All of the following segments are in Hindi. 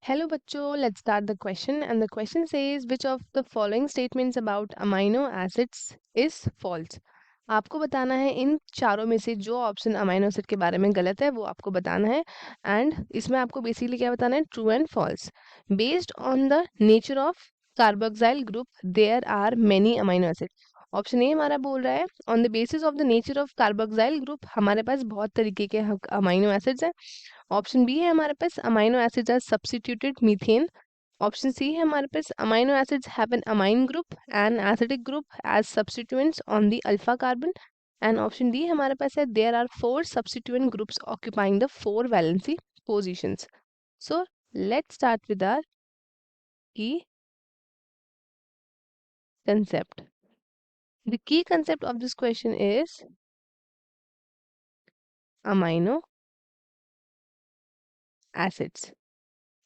Hello बच्चों, let's start the question and the question says which of the following statements about amino acids is false. आपको बताना है इन चारों में से जो ऑप्शन अमाइनो एसिड के बारे में गलत है वो आपको बताना है एंड इसमें आपको बेसिकली क्या बताना है true and false. Based on the nature of carboxyl group there are many amino acid. Option A हमारा बोल रहा है on the basis of the nature of carboxyl group हमारे पास बहुत तरीके के अमाइनो एसिड्स हैं. ऑप्शन बी है हमारे पास amino acids are substituted methane. Option C है हमारे पास amino acids have an amine group and acidic group as substituents on the alpha carbon. And option D हमारे पास है there are 4 substituent groups occupying the 4 valency positions. So let's start with our key concept. The key concept of this question is amino acids.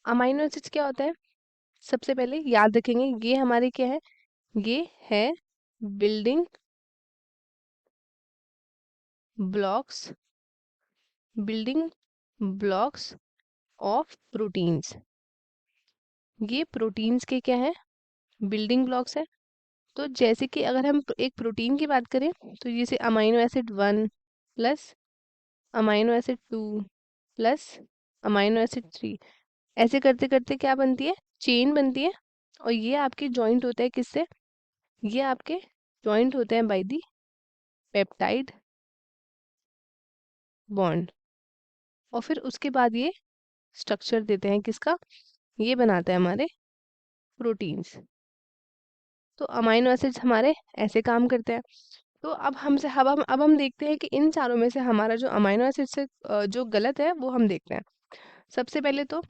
Amino acids क्या होता है? सबसे पहले याद रखेंगे ये हमारे क्या है, ये है बिल्डिंग ब्लॉक्स ऑफ प्रोटीन्स. ये प्रोटीन्स के क्या है, बिल्डिंग ब्लॉक्स है. तो जैसे कि अगर हम एक प्रोटीन की बात करें तो जैसे amino acid 1 plus amino acid 2 plus amino acid 3, ऐसे करते करते क्या बनती है, चेन बनती है. और ये आपके जॉइंट होता है किससे, ये आपके जॉइंट होते हैं बाय दी पेप्टाइड बॉन्ड. और फिर उसके बाद ये स्ट्रक्चर देते हैं किसका, ये बनाता है हमारे प्रोटीन्स. तो अमाइनो एसिड्स हमारे ऐसे काम करते हैं. तो अब हम देखते हैं कि इन चारों में से हमारा जो अमाइनो एसिड से जो गलत है वो हम देखते हैं. सबसे पहले तो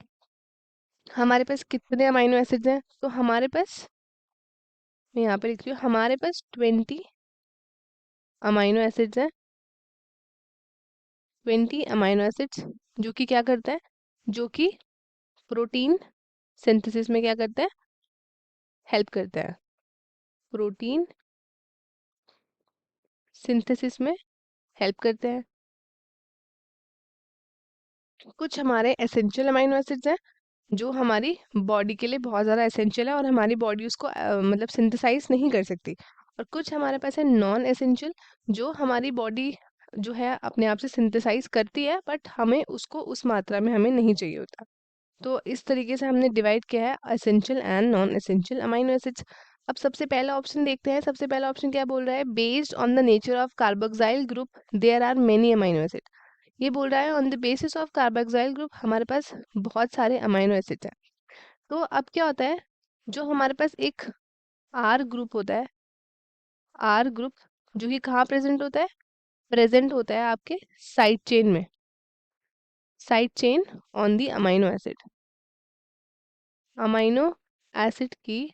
हमारे पास कितने अमाइनो एसिड्स हैं, तो हमारे पास, मैं यहाँ पे लिख रही हूँ, हमारे पास 20 अमाइनो एसिड्स हैं. 20 अमाइनो एसिड्स जो कि क्या करता है, जो कि प्रोटीन सिंथेसिस में क्या करता है, हेल्प करता है. प्रोटीन सिंथेसिस में हेल्प करते हैं. कुछ हमारे एसेंशियल अमाइनो एसिड्स हैं जो हमारी बॉडी के लिए बहुत ज़्यादा एसेंशियल है और हमारी बॉडी उसको मतलब सिंथेसाइज नहीं कर सकती. और कुछ हमारे पास है नॉन एसेंशियल जो हमारी बॉडी जो है अपने आप से सिंथेसाइज करती है बट हमें उसको उस मात्रा में हमें नहीं चाहिए होता. तो इस तरीके से हमने डिवाइड किया है essential and non essential amino acids. अब सबसे पहला ऑप्शन देखते हैं. सबसे पहला ऑप्शन क्या बोल रहा है, based on the nature of carboxyl group there are many amino acid. ये बोल रहा है on the basis of carboxyl group हमारे पास बहुत सारे अमाइनो एसिड्स हैं. तो अब क्या होता है, जो हमारे पास एक आर ग्रुप होता है, आर ग्रुप जो कि कहाँ प्रेजेंट होता है, प्रेजेंट होता है आपके साइड चेन में, side chain on the amino acid. Amino acid की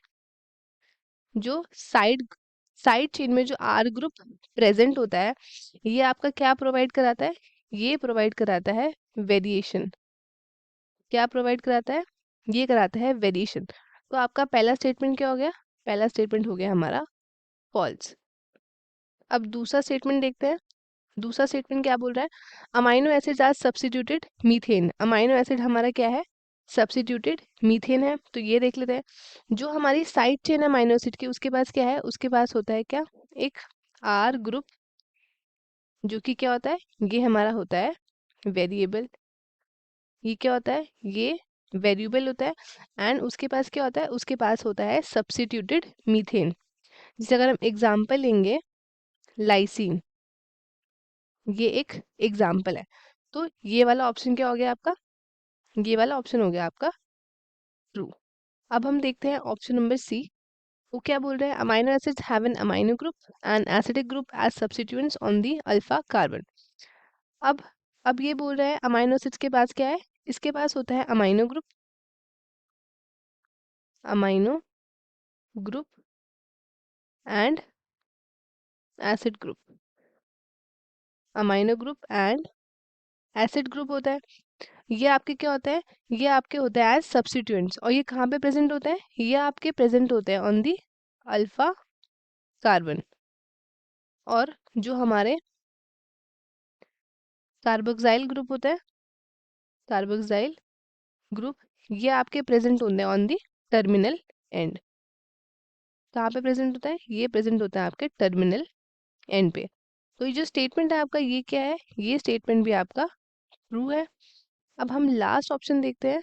जो साइड साइड चेन में जो आर ग्रुप प्रेजेंट होता है, ये आपका क्या प्रोवाइड कराता है, ये प्रोवाइड कराता है वेरिएशन. क्या प्रोवाइड कराता है, ये कराता है वेरिएशन. तो आपका पहला स्टेटमेंट क्या हो गया, पहला स्टेटमेंट हो गया हमारा फॉल्स. अब दूसरा स्टेटमेंट देखते हैं. दूसरा स्टेटमेंट क्या बोल रहा है, amino acids are substituted methane. Amino acid हमारा क्या है, सब्स्टिट्यूटेड मीथेन है. तो ये देख लेते हैं. जो हमारी साइड चेन है अमाइनो एसिड की, उसके पास क्या है, उसके पास होता है क्या, एक आर ग्रुप जो कि क्या होता है, ये हमारा होता है वेरिएबल. ये क्या होता है, ये वेरिएबल होता है. एंड उसके पास क्या होता है, उसके पास होता है सब्स्टिट्यूटेड मीथेन. जैसे अगर हम एग्जाम्पल लेंगे लाइसिन, ये एक एग्जाम्पल है. तो ये वाला ऑप्शन क्या हो गया आपका, ये वाला ऑप्शन हो गया आपका ट्रू. अब हम देखते हैं ऑप्शन नंबर सी. वो क्या बोल रहे हैं, amino acids have an amino group and acidic group as substituents on the alpha carbon. अब अब ये बोल रहा है अमाइनो एसिड्स के पास क्या है, इसके पास होता है amino group, amino group and acid group. Amino group and acid group होता है. ये आपके क्या होता है, ये आपके होते हैं एज सब्स्टिट्यूएंट्स. और ये कहाँ पे प्रेजेंट होते हैं, ये आपके प्रेजेंट होते हैं ऑन दी अल्फा कार्बन. और जो हमारे कार्बोक्साइल ग्रुप होता है, कार्बोक्साइल ग्रुप, ये आपके प्रेजेंट होते हैं ऑन दी टर्मिनल एंड। कहाँ पे प्रेजेंट होता है? ये प्रेजेंट होता है आपके टर्मिनल एंड पे। तो ये जो स्टेटमेंट है आपका, ये क्या है? ये स्टेटमेंट भी आपका ट्रू है। अब हम लास्ट ऑप्शन देखते हैं।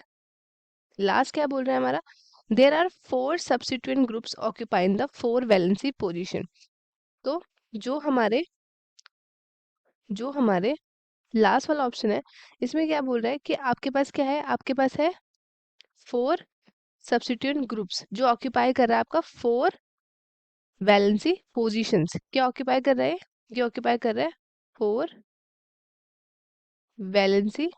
लास्ट क्या बोल रहा है हमारा? There are 4 substituent groups occupying the 4 valency position. तो जो हमारे जो हमारे लास्ट वाला ऑप्शन है, इसमें क्या बोल रहा है कि आपके पास क्या है? आपके पास है 4 सब्सिट्यूएंट ग्रुप्स जो ऑक्यूपाई कर रहा है आपका 4 वैलेंसी पोजीशंस। क्या ऑक्यूपाई कर रहा है? ये ऑक्यूपाई कर रहा है 4 वैलेंसी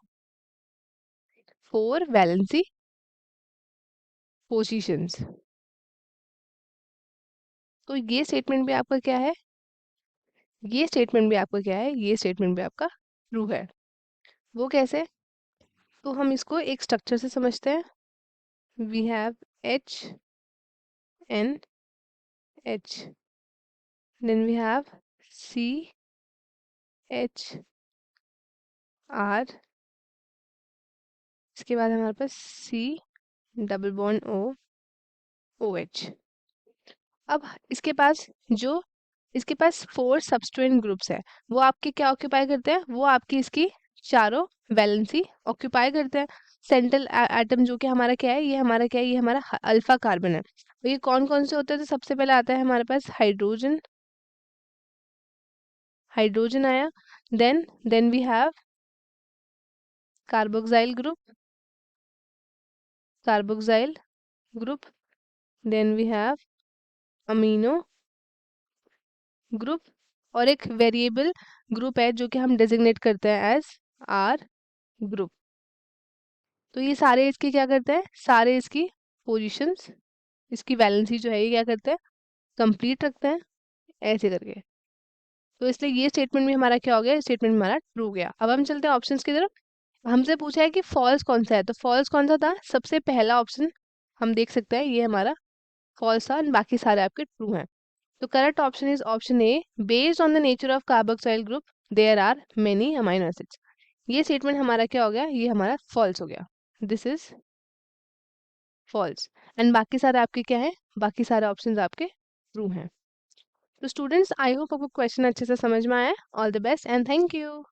4 वैलेंसी पोजीशंस। तो ये स्टेटमेंट भी आपका क्या है? ये स्टेटमेंट भी आपका क्या है? ये स्टेटमेंट भी आपका ट्रू है। वो कैसे? तो हम इसको एक स्ट्रक्चर से समझते हैं। We have H N H, then we have C H R, इसके बाद हमारे पास C double bond O O H. अब जो इसके पास 4 सब्स्टिट्यूएंट ग्रुप्स है, वो आपके क्या ऑक्यूपाई करते हैं? वो आपकी इसकी चारों वैलेंसी ऑक्यूपाई करते हैं। सेंट्रल एटम जो कि हमारा क्या है? ये हमारा क्या है? ये हमारा अल्फा कार्बन है। तो ये कौन कौन से होते हैं? तो सबसे पहले आता है हमारे पास हाइड्रोजन। हाइड्रोजन आया। Then we have carboxyl group. Carboxyl group. Then we have amino group. और एक वेरिएबल ग्रुप है जो कि हम डेजिग्नेट करते हैं एज आर ग्रुप। तो ये सारे इसके क्या करते हैं? सारे इसकी पोजीशंस, इसकी वैलेंसी जो है ये क्या करते हैं? कंप्लीट रखते हैं, ऐसे करके। तो इसलिए ये स्टेटमेंट भी हमारा क्या हो गया? स्टेटमेंट हमारा ट्रू गया। अब हम चलते हैं ऑप्शंस की तरफ। हमसे पूछा है कि फॉल्स कौन सा है, तो फॉल्स कौन सा था? सबसे पहला ऑप्शन हम देख सकते हैं, ये हमारा फॉल्स था, बाकी सारे आपके ट्रू हैं। तो correct option is option A, based on the nature of carboxyl group there are many amino acids. ये स्टेटमेंट हमारा क्या हो गया? ये हमारा फॉल्स हो गया। This is false. एंड बाकी सारे आपके क्या है? बाकी सारे ऑप्शंस आपके ट्रू हैं। तो स्टूडेंट्स, आई होप आपको क्वेश्चन अच्छे से समझ में आया है। All the best and thank you.